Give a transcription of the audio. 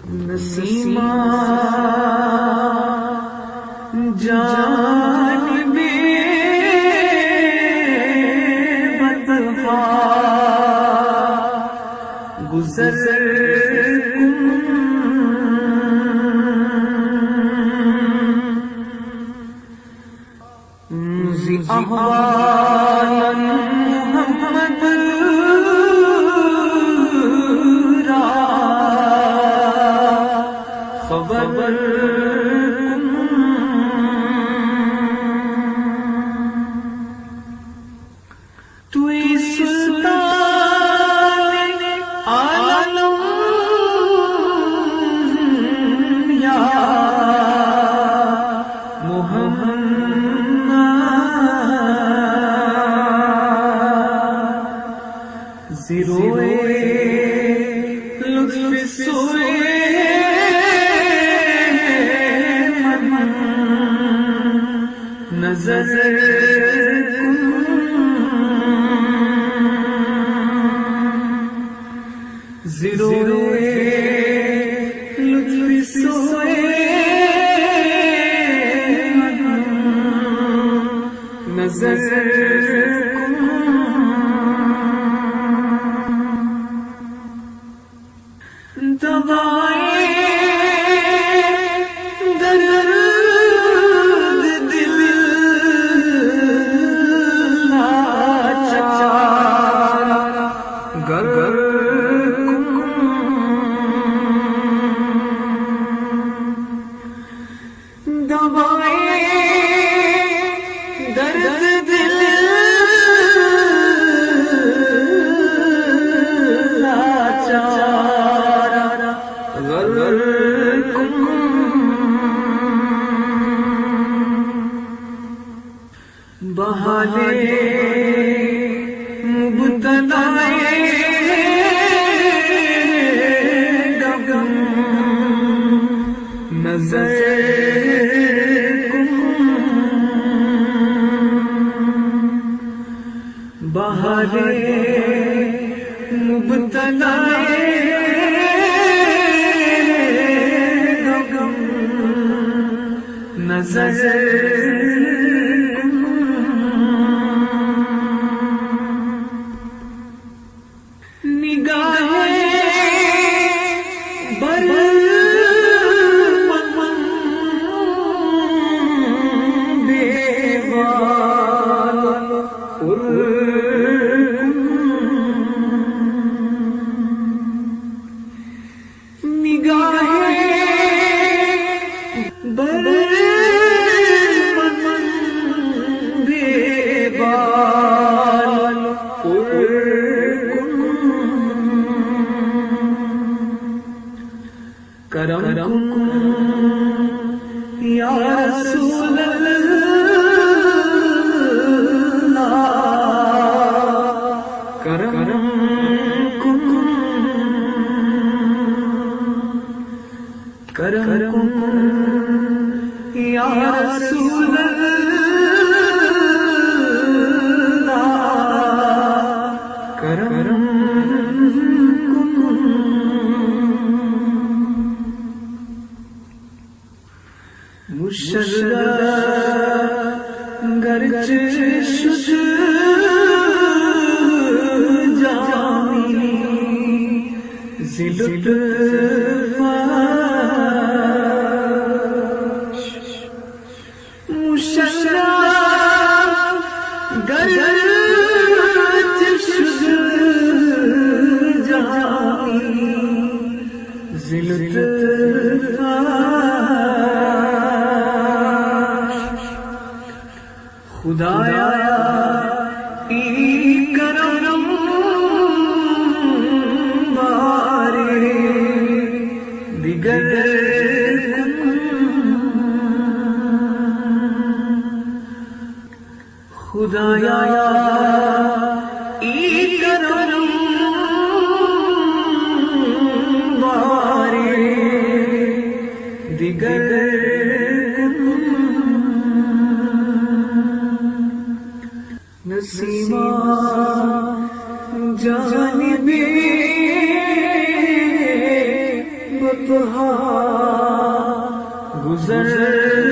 Nasima جانب بطحا گزر احوال محمد را خبر توی سلطان عالم یا محمد زیروئے لطف سوئے من نظر زیروئے لطف سوئے من نظر دبائے درد دل لاچار گر دبائے درد دل لاچار بہالے مبتلائے غم نظر بہالے مبتلائے غم نظر کرم یا رسول اللہ کرم کرم یا رسول اللہ کرم مشرف گرچ شد جامی زلط مشرف گرچ شد جامی زلط خدایا ای کرم بارے دیگر خدایا ای کرم بارے دیگر نسیمہ جانب انتہا گزر